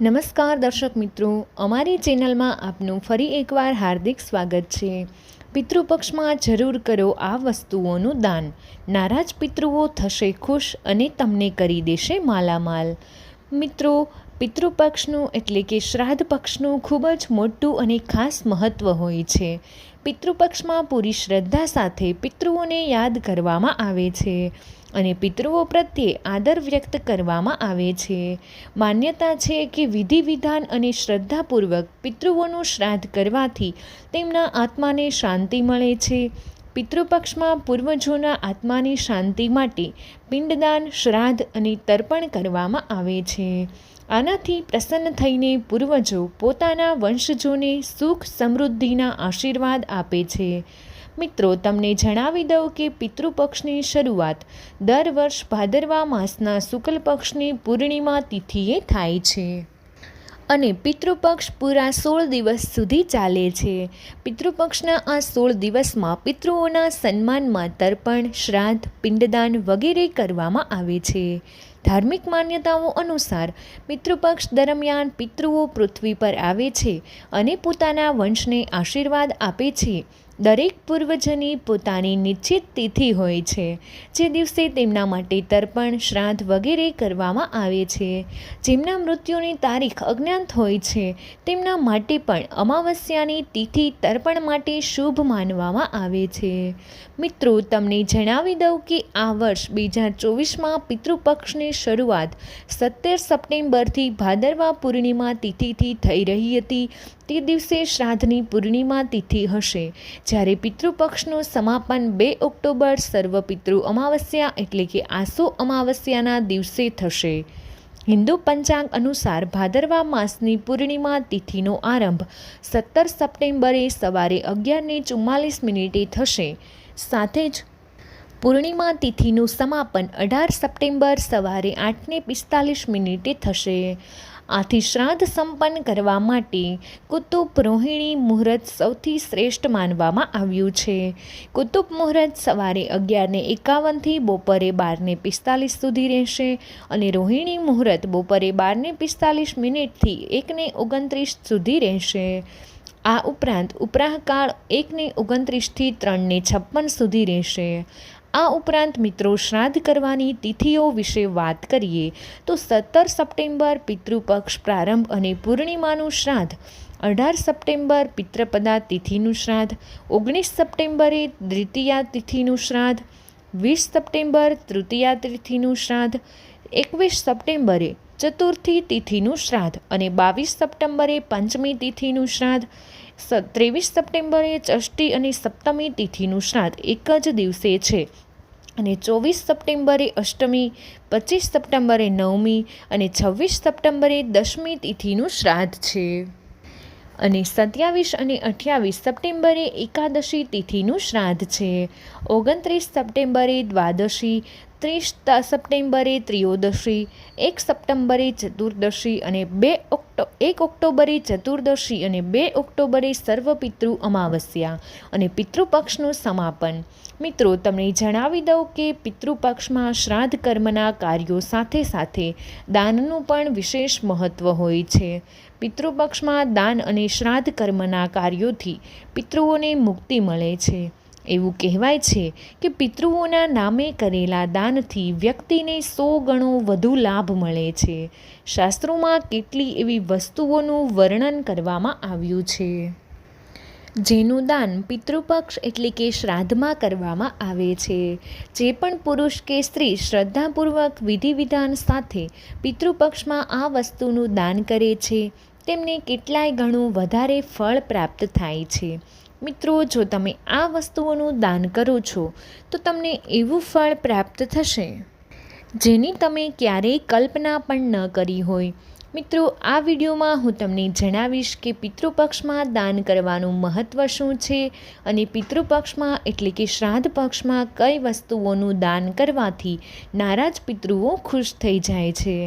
નમસ્કાર દર્શક મિત્રો, અમારી ચેનલમાં આપનું ફરી એકવાર હાર્દિક સ્વાગત છે। પિતૃપક્ષમાં જરૂર કરો આ વસ્તુઓનું દાન। નારાજ પિતૃઓ થશે ખુશ અને તમને કરી દેશે માલામાલ। મિત્રો, પિતૃપક્ષનું એટલે કે શ્રાદ્ધ પક્ષનું ખૂબ જ મોટું અને ખાસ મહત્ત્વ હોય છે। પિતૃપક્ષમાં પૂરી શ્રદ્ધા સાથે પિતૃઓને યાદ કરવામાં આવે છે અને પિતૃઓ પ્રત્યે આદર વ્યક્ત કરવામાં આવે છે। માન્યતા છે કે વિધિ વિધાન અને શ્રદ્ધાપૂર્વક પિતૃઓનું શ્રાદ્ધ કરવાથી તેમના આત્માને શાંતિ મળે છે। પિતૃપક્ષમાં પૂર્વજોના આત્માની શાંતિ માટે પિંડદાન, શ્રાદ્ધ અને તર્પણ કરવામાં આવે છે। આનાથી પ્રસન્ન થઈને પૂર્વજો પોતાના વંશજોને સુખ સમૃદ્ધિના આશીર્વાદ આપે છે। મિત્રો, તમને જણાવી દઉં કે પિતૃપક્ષની શરૂઆત દર વર્ષ ભાદરવા માસના શુક્લ પક્ષની પૂર્ણિમા તિથિએ થાય છે અને પિતૃપક્ષ પૂરા 16 દિવસ સુધી ચાલે છે। પિતૃપક્ષના આ 16 દિવસમાં પિતૃઓના સન્માનમાં તર્પણ, શ્રાદ્ધ, પિંડદાન વગેરે કરવામાં આવે છે। ધાર્મિક માન્યતાઓ અનુસાર પિતૃપક્ષ દરમિયાન પિતૃઓ પૃથ્વી પર આવે છે અને પોતાના વંશને આશીર્વાદ આપે છે। દરેક પૂર્વજની પોતાની નિશ્ચિત તિથિ હોય છે જે દિવસે તેમના માટે તર્પણ, શ્રાદ્ધ વગેરે કરવામાં આવે છે। જેમના મૃત્યુની તારીખ અજ્ઞાત હોય છે તેમના માટે પણ અમાવસ્યાની તિથિ તર્પણ માટે શુભ માનવામાં આવે છે। મિત્રો, તમને જણાવી દઉં કે આ વર્ષ 2024માં પિતૃપક્ષની શરૂઆત 17 સપ્ટેમ્બરથી ભાદરવા પૂર્ણિમા તિથિથી થઈ રહી હતી। તે દિવસે શ્રાદ્ધની પૂર્ણિમા તિથિ હશે, જ્યારે પિતૃપક્ષનું સમાપન 2 ઓક્ટોબર સર્વપિતૃ અમાવસ્યા એટલે કે આસો અમાવસ્યાના દિવસે થશે। હિન્દુ પંચાંગ અનુસાર ભાદરવા માસની પૂર્ણિમા તિથિનો આરંભ 17 સપ્ટેમ્બરે સવારે 11:44 થશે। સાથે જ પૂર્ણિમા તિથિનું સમાપન 18 સપ્ટેમ્બર સવારે 8:45 થશે। આથી શ્રાદ્ધ સંપન્ન કરવા માટે કુતુબ રોહિણી મુહૂર્ત સૌથી શ્રેષ્ઠ માનવામાં આવ્યું છે। કુતુબ મુહૂર્ત સવારે 11:51થી બપોરે 12:45 સુધી રહેશે અને રોહિણી મુહૂર્ત બપોરે 12:45થી 1:29 સુધી રહેશે। આ ઉપરાંત ઉપરાહકાળ 1:29થી 3:56 સુધી રહેશે। આ ઉપરાંત મિત્રો, શ્રાદ્ધ કરવાની તિથિઓ વિશે વાત કરીએ તો 17 સપ્ટેમ્બર પિતૃપક્ષ પ્રારંભ અને પૂર્ણિમાનું શ્રાદ્ધ, 18 સપ્ટેમ્બર પિતૃપદા તિથિનું શ્રાદ્ધ, 19 સપ્ટેમ્બરે દ્વિતીયા તિથિનું શ્રાદ્ધ, 20 સપ્ટેમ્બર તૃતીયા તિથિનું શ્રાદ્ધ, 21 સપ્ટેમ્બરે ચતુર્થી તિથિનું શ્રાદ્ધ અને 22 સપ્ટેમ્બરે પંચમી તિથિનું શ્રાદ્ધ, 23 સપ્ટેમ્બરે ષષ્ઠી અને સપ્તમી તિથિનું શ્રાદ્ધ એક જ દિવસે છે અને 24 સપ્ટેમ્બરે અષ્ટમી, 25 સપ્ટેમ્બરે નવમી અને 26 સપ્ટેમ્બરે દશમી તિથિનું શ્રાદ્ધ છે અને 27 અને 28 સપ્ટેમ્બરે એકાદશી તિથિનું શ્રાદ્ધ છે। 29 સપ્ટેમ્બરે દ્વાદશી, 30 સપ્ટેમ્બરે ત્રયોદશી, 1 સપ્ટેમ્બરે ચતુર્દશી અને 1 ઓક્ટોબરે ચતુર્દશી અને 2 ઓક્ટોબરે સર્વપિતૃ અમાવસ્યા અને પિતૃપક્ષનું સમાપન। મિત્રો, તમને જણાવી દઉં કે પિતૃપક્ષમાં શ્રાદ્ધ કર્મના કાર્યો સાથે સાથે દાનનું પણ વિશેષ મહત્ત્વ હોય છે। પિતૃપક્ષમાં દાન અને શ્રાદ્ધ કર્મના કાર્યોથી પિતૃઓને મુક્તિ મળે છે। એવું કહેવાય છે કે પિતૃઓના નામે કરેલા દાનથી વ્યક્તિને 100 ગણો વધુ લાભ મળે છે। શાસ્ત્રોમાં કેટલી એવી વસ્તુઓનું વર્ણન કરવામાં આવ્યું છે જેનું દાન પિતૃપક્ષ એટલે કે શ્રાદ્ધમાં કરવામાં આવે છે। જે પણ પુરુષ કે સ્ત્રી શ્રદ્ધાપૂર્વક વિધિ વિધાન સાથે પિતૃપક્ષમાં આ વસ્તુનું દાન કરે છે તેમને કેટલાય ગણું વધારે ફળ પ્રાપ્ત થાય છે। મિત્રો, જો તમે આ વસ્તુઓનું દાન કરો છો તો તમને એવું ફળ પ્રાપ્ત થશે જેની તમે ક્યારેય કલ્પના પણ ન કરી હોય। મિત્રો, આ વિડીયોમાં હું તમને જણાવીશ કે પિતૃપક્ષમાં દાન કરવાનું મહત્ત્વ શું છે અને પિતૃપક્ષમાં એટલે કે શ્રાદ્ધ પક્ષમાં કઈ વસ્તુઓનું દાન કરવાથી નારાજ પિતૃઓ ખુશ થઈ જાય છે।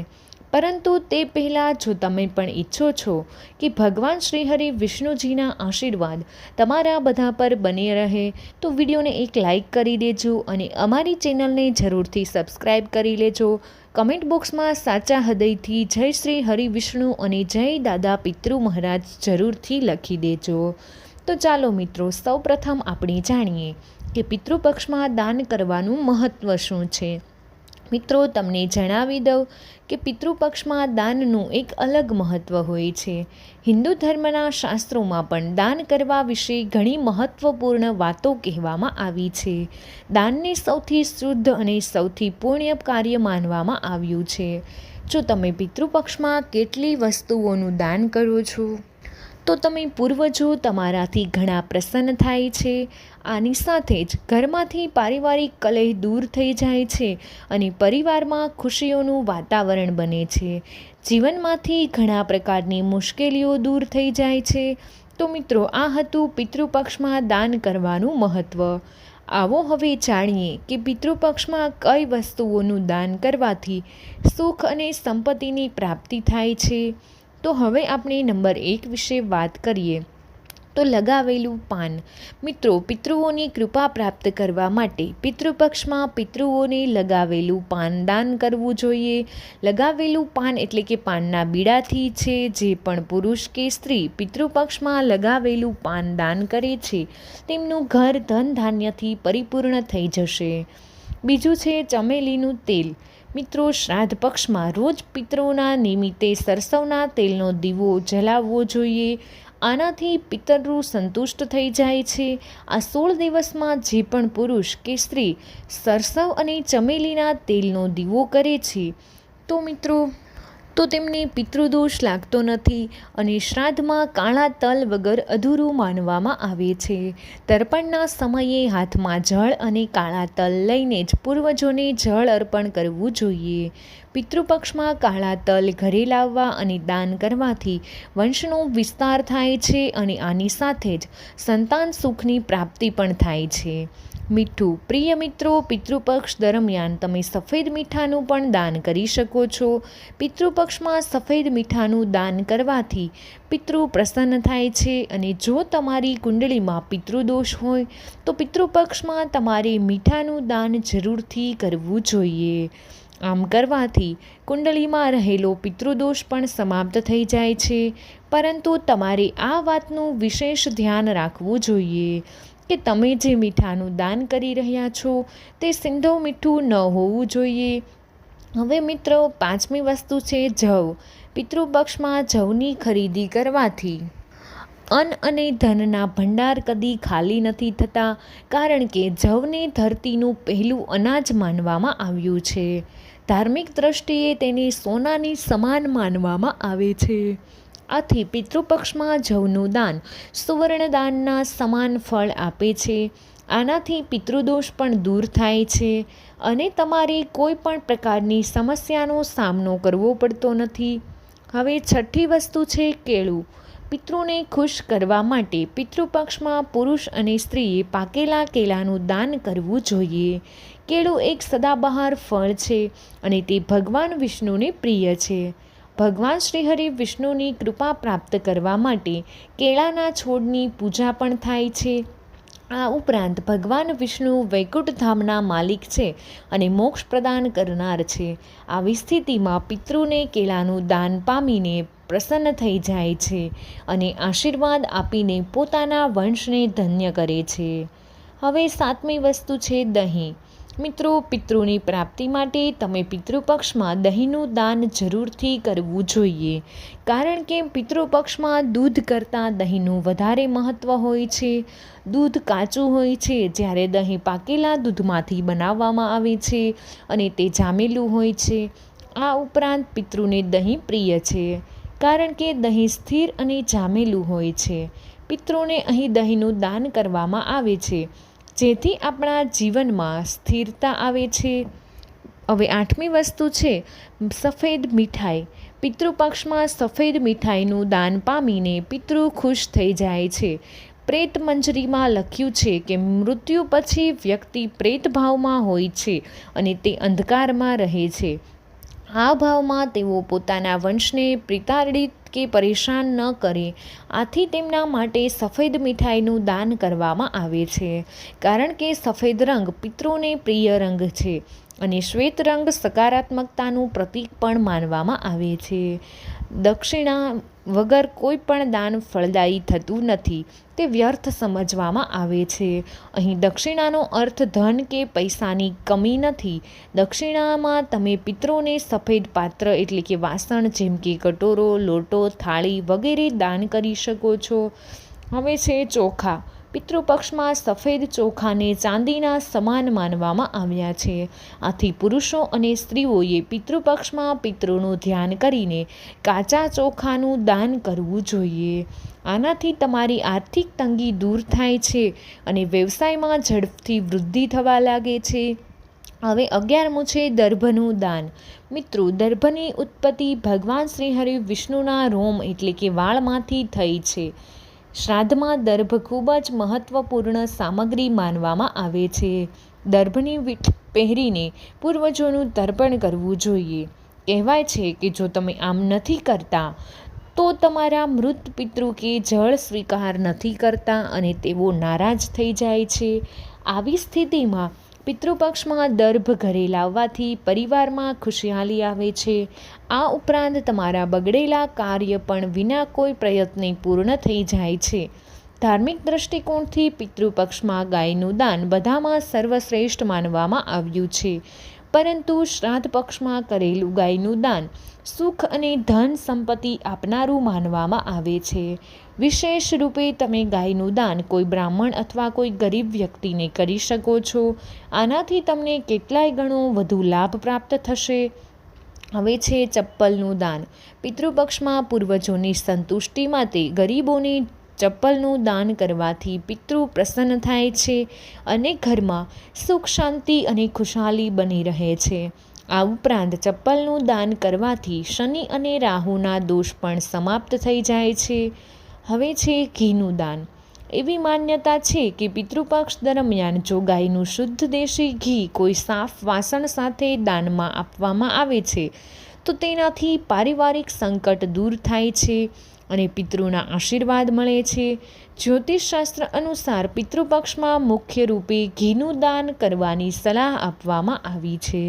પરંતુ તે પહેલાં જો તમે પણ ઈચ્છો છો કે ભગવાન શ્રી હરિ વિષ્ણુજીના આશીર્વાદ તમારા બધા પર બને રહે તો વિડીયોને એક લાઈક કરી દેજો અને અમારી ચેનલને જરૂરથી સબસ્ક્રાઈબ કરી લેજો। કમેન્ટ બોક્સમાં સાચા હૃદયથી જય શ્રી હરિવિષ્ણુ અને જય દાદા પિતૃ મહારાજ જરૂરથી લખી દેજો. તો ચાલો મિત્રો, સૌપ્રથમ આપણે જાણીએ કે પિતૃપક્ષમાં દાન કરવાનું મહત્ત્વ શું છે. મિત્રો, તમને જણાવી દઉં કે પિતૃપક્ષમાં દાનનું એક અલગ મહત્ત્વ હોય છે. હિન્દુ ધર્મના શાસ્ત્રોમાં પણ દાન કરવા વિશે ઘણી મહત્ત્વપૂર્ણ વાતો કહેવામાં આવી છે. દાનને સૌથી શુદ્ધ અને સૌથી પુણ્ય કાર્ય માનવામાં આવ્યું છે. જો તમે પિતૃપક્ષમાં કેટલી વસ્તુઓનું દાન કરો છો તો તમે પૂર્વજો તમારાથી ઘણા પ્રસન્ન થાય છે. આની સાથે જ ઘરમાંથી પારિવારિક કલહ દૂર થઈ જાય છે અને પરિવારમાં ખુશીઓનું વાતાવરણ બને છે. જીવનમાંથી ઘણા પ્રકારની મુશ્કેલીઓ દૂર થઈ જાય છે. તો મિત્રો, આ હતું પિતૃપક્ષમાં દાન કરવાનું મહત્ત્વ. આવો હવે જાણીએ કે પિતૃપક્ષમાં કઈ વસ્તુઓનું દાન કરવાથી સુખ અને સંપત્તિની પ્રાપ્તિ થાય છે. તો હવે આપણે નંબર 1 વિશે વાત કરીએ તો લગાવેલું પાન. મિત્રો, પિતૃઓની કૃપા પ્રાપ્ત કરવા માટે પિતૃપક્ષમાં પિતૃઓને લગાવેલું પાન દાન કરવું જોઈએ. લગાવેલું પાન એટલે કે પાનના બીડાથી છે. જે પણ પુરુષ કે સ્ત્રી પિતૃપક્ષમાં લગાવેલું પાન દાન કરે છે તેમનું ઘર ધન ધાન્યથી પરિપૂર્ણ થઈ જશે. બીજું છે ચમેલીનું તેલ. મિત્રો, શ્રાદ્ધ પક્ષમાં રોજ પિતૃઓના નિમિત્તે સરસવના તેલનો દીવો જલાવવો જોઈએ. આનાથી પિતૃ સંતુષ્ટ થઈ જાય છે. આ 16 દિવસમાં જે પણ પુરુષ કે સ્ત્રી સરસવ અને ચમેલીના તેલનો દીવો કરે છે તો તેમને પિતૃદોષ લાગતો નથી અને શ્રાદ્ધમાં કાળા તલ વગર અધૂરું માનવામાં આવે છે. તર્પણના સમયે હાથમાં જળ અને કાળા તલ લઈને જ પૂર્વજોને જળ અર્પણ કરવું જોઈએ. પિતૃપક્ષમાં કાળા તલ ઘરે લાવવા અને દાન કરવાથી વંશનો વિસ્તાર થાય છે અને આની સાથે જ સંતાન સુખની પ્રાપ્તિ પણ થાય છે. મીઠું. પ્રિય મિત્રો, પિતૃપક્ષ દરમિયાન તમે સફેદ મીઠાનું પણ દાન કરી શકો છો. પિતૃપક્ષમાં સફેદ મીઠાનું દાન કરવાથી પિતૃ પ્રસન્ન થાય છે અને જો તમારી કુંડળીમાં પિતૃદોષ હોય તો પિતૃપક્ષમાં તમારે મીઠાનું દાન જરૂરથી કરવું જોઈએ. આમ કરવાથી કુંડળીમાં રહેલો પિતૃદોષ પણ સમાપ્ત થઈ જાય છે. પરંતુ તમારે આ વાતનું વિશેષ ધ્યાન રાખવું જોઈએ કે તમે જે મીઠાનું દાન કરી રહ્યા છો તે સિંધવ મીઠું ન હોવું જોઈએ. હવે મિત્રો, 5મી વસ્તુ છે જવ. પિતૃપક્ષમાં જવની ખરીદી કરવાથી અન્ન અને ધનના ભંડાર કદી ખાલી નથી થતા, કારણ કે જવને ધરતીનું પહેલું અનાજ માનવામાં આવ્યું છે. ધાર્મિક દ્રષ્ટિએ તેને સોનાની સમાન માનવામાં આવે છે. આથી પિતૃપક્ષમાં જવનું દાન સુવર્ણદાનના સમાન ફળ આપે છે. આનાથી પિતૃદોષ પણ દૂર થાય છે અને તમારે કોઈ પણ પ્રકારની સમસ્યાનો સામનો કરવો પડતો નથી. હવે 6ઠી વસ્તુ છે કેળું. પિતૃને ખુશ કરવા માટે પિતૃપક્ષમાં પુરુષ અને સ્ત્રીએ પાકેલા કેળાનું દાન કરવું જોઈએ. કેળું એક સદાબહાર ફળ છે અને તે ભગવાન વિષ્ણુને પ્રિય છે. ભગવાન શ્રીહરિ વિષ્ણુની કૃપા પ્રાપ્ત કરવા માટે કેળાના છોડની પૂજા પણ થાય છે. આ ઉપરાંત ભગવાન વિષ્ણુ વૈકુંઠ ધામના માલિક છે અને મોક્ષ પ્રદાન કરનાર છે. આવી સ્થિતિમાં પિતૃને કેળાનું દાન પામીને પ્રસન્ન થઈ જાય છે અને આશીર્વાદ આપીને પોતાના વંશને ધન્ય કરે છે. હવે 7મી વસ્તુ છે દહીં. મિત્રો, પિતૃની પ્રાપ્તિ માટે તમે પિતૃપક્ષમાં દહીંનું દાન જરૂરથી કરવું જોઈએ, કારણ કે પિતૃપક્ષમાં દૂધ કરતાં દહીંનું વધારે મહત્ત્વ હોય છે. દૂધ કાચું હોય છે, જ્યારે દહીં પાકેલા દૂધમાંથી બનાવવામાં આવે છે અને તે જામેલું હોય છે. આ ઉપરાંત પિતૃને દહીં પ્રિય છે, કારણ કે દહીં સ્થિર અને જામેલું હોય છે. પિતૃને અહીં દહીંનું દાન કરવામાં આવે છે, જેથી આપણા જીવનમાં સ્થિરતા આવે છે. હવે 8મી વસ્તુ છે સફેદ મીઠાઈ. પિતૃપક્ષમાં સફેદ મીઠાઈનું દાન પામીને પિતૃ ખુશ થઈ જાય છે. પ્રેત મંજરીમાં લખ્યું છે કે મૃત્યુ પછી વ્યક્તિ પ્રેત ભાવમાં હોય છે અને તે અંધકારમાં રહે છે. આ ભાવમાં તેઓ પોતાના વંશને પ્રતાડિત કે પરેશાન ન કરે. આથી તેમના માટે સફેદ મીઠાઈનું દાન કરવામાં આવે છે, કારણ કે સફેદ રંગ પિતૃને પ્રિય રંગ છે અને શ્વેત રંગ સકારાત્મકતાનું પ્રતીક પણ માનવામાં આવે છે. દક્ષિણા વગર કોઈ પણ દાન ફળદાયી થતું નથી, તે વ્યર્થ સમજવામાં આવે છે. અહીં દક્ષિણાનો અર્થ ધન કે પૈસાની કમી નથી. દક્ષિણામાં તમે પિતૃને સફેદ પાત્ર એટલે કે વાસણ જેમ કે કટોરો, લોટો, થાળી વગેરે દાન કરી શકો છો. હવે છે ચોખા. પિતૃપક્ષમાં સફેદ ચોખાને ચાંદીના સમાન માનવામાં આવ્યા છે. આથી પુરુષો અને સ્ત્રીઓએ પિતૃપક્ષમાં પિતૃનું ધ્યાન કરીને કાચા ચોખાનું દાન કરવું જોઈએ. આનાથી તમારી આર્થિક તંગી દૂર થાય છે અને વ્યવસાયમાં ઝડપથી વૃદ્ધિ થવા લાગે છે. હવે 11મું છે દર્ભનું દાન. મિત્રો, દર્ભની ઉત્પત્તિ ભગવાન શ્રીહરિ વિષ્ણુના રોમ એટલે કે વાળમાંથી થઈ છે. શ્રાદ્ધમાં દર્ભ ખૂબ જ મહત્વપૂર્ણ સામગ્રી માનવામાં આવે છે. દર્ભની વીંટ પહેરીને પૂર્વજોનું તર્પણ કરવું જોઈએ. કહેવાય છે કે જો તમે આમ નથી કરતા તો તમારા મૃત પિતૃ કે જળ સ્વીકાર નથી કરતા અને તેઓ નારાજ થઈ જાય છે. આવી સ્થિતિમાં પિતૃપક્ષમાં દર્ભ ઘરે લાવવાથી પરિવારમાં ખુશહાલી આવે છે. આ ઉપરાંત તમારા બગડેલા કાર્ય પણ વિના કોઈ પ્રયત્ને પૂર્ણ થઈ જાય છે. ધાર્મિક દૃષ્ટિકોણથી પિતૃપક્ષમાં ગાયનું દાન બધામાં સર્વશ્રેષ્ઠ માનવામાં આવ્યું છે. પરંતુ શ્રાદ્ધ પક્ષમાં કરેલું ગાયનું દાન સુખ અને ધન સંપત્તિ આપનારું માનવામાં આવે છે. વિશેષ રૂપે તમે ગાયનું દાન કોઈ બ્રાહ્મણ અથવા કોઈ ગરીબ વ્યક્તિને કરી શકો છો. આનાથી તમને કેટલાય ગણો વધુ લાભ પ્રાપ્ત થશે. હવે છે ચપ્પલનું દાન. પિતૃપક્ષમાં પૂર્વજોની સંતુષ્ટિ માટે ગરીબોને ચપ્પલનું દાન કરવાથી પિતૃ પ્રસન્ન થાય છે અને ઘરમાં સુખ શાંતિ અને ખુશહાલી બની રહે છે. આ ઉપરાંત ચપ્પલનું દાન કરવાથી શનિ અને રાહુના દોષ પણ સમાપ્ત થઈ જાય છે. હવે છે ઘીનું દાન. એવી માન્યતા છે કે પિતૃપક્ષ દરમિયાન જો ગાયનું શુદ્ધ દેશી ઘી કોઈ સાફ વાસણ સાથે દાનમાં આપવામાં આવે છે તો તેનાથી પારિવારિક સંકટ દૂર થાય છે અને પિતૃના આશીર્વાદ મળે છે. જ્યોતિષશાસ્ત્ર અનુસાર પિતૃપક્ષમાં મુખ્ય રૂપે ઘીનું દાન કરવાની સલાહ આપવામાં આવી છે.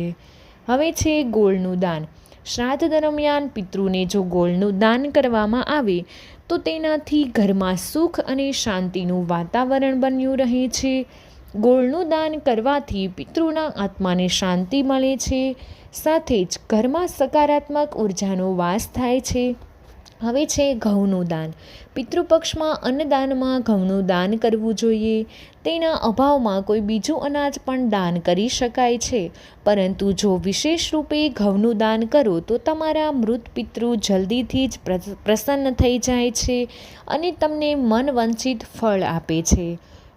હવે છે ગોળનું દાન. શ્રાદ્ધ દરમિયાન પિતૃને જો ગોળનું દાન કરવામાં આવે તો તેનાથી ઘરમાં સુખ અને શાંતિનું વાતાવરણ બન્યું રહે છે. ગોળનું દાન કરવાથી પિતૃના આત્માને શાંતિ મળે છે, સાથે જ ઘરમાં સકારાત્મક ઉર્જાનો વાસ થાય છે. હવે છે ઘઉંનું દાન. પિતૃપક્ષમાં અન્નદાનમાં ઘઉંનું દાન કરવું જોઈએ. તેના અભાવમાં કોઈ બીજું અનાજ પણ દાન કરી શકાય છે, પરંતુ જો વિશેષ રૂપે ઘઉંનું દાન કરો તો તમારા મૃત પિતૃ જલ્દીથી જ પ્રસન્ન થઈ જાય છે અને તમને મનવંચિત ફળ આપે છે.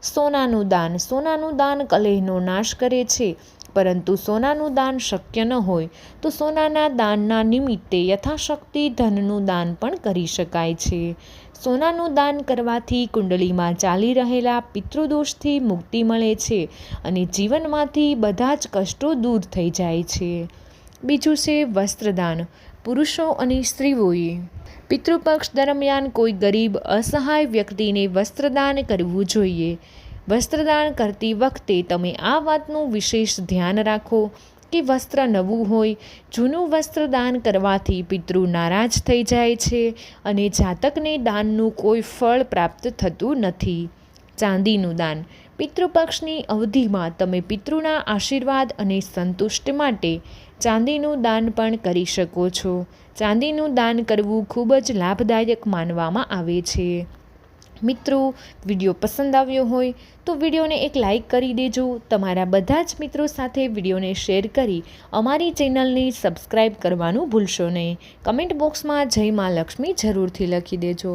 સોનાનું દાન. સોનાનું દાન કલહનો નાશ કરે છે, પરંતુ સોનાનું દાન શક્ય ન હોય તો સોનાના દાનના નિમિત્તે યથાશક્તિ ધનનું દાન પણ કરી શકાય છે. સોનાનું દાન કરવાથી કુંડળીમાં ચાલી રહેલા પિતૃદોષથી મુક્તિ મળે છે અને જીવનમાંથી બધા જ કષ્ટો દૂર થઈ જાય છે. બીજું છે વસ્ત્રદાન. પુરુષો અને સ્ત્રીઓએ પિતૃપક્ષ દરમિયાન કોઈ ગરીબ અસહાય વ્યક્તિને વસ્ત્રદાન કરવું જોઈએ. વસ્ત્રદાન કરતી વખતે તમે આ વાતનું વિશેષ ધ્યાન રાખો કે વસ્ત્ર નવું હોય. જૂનું વસ્ત્ર દાન કરવાથી પિતૃ નારાજ થઈ જાય છે અને જાતકને દાનનું કોઈ ફળ પ્રાપ્ત થતું નથી. ચાંદીનું દાન. પિતૃપક્ષની અવધિમાં તમે પિતૃના આશીર્વાદ અને સંતુષ્ટિ માટે ચાંદીનું દાન પણ કરી શકો છો. ચાંદીનું દાન કરવું ખૂબ જ લાભદાયક માનવામાં આવે છે. મિત્રો, વિડીયો પસંદ આવ્યો હોય તો વિડીયોને એક લાઈક કરી દેજો. તમારા બધા જ મિત્રો સાથે વિડીયોને શેર કરી અમારી ચેનલને સબસ્ક્રાઈબ કરવાનું ભૂલશો નહીં. કમેન્ટ બોક્સમાં જય મા લક્ષ્મી જરૂરથી લખી દેજો.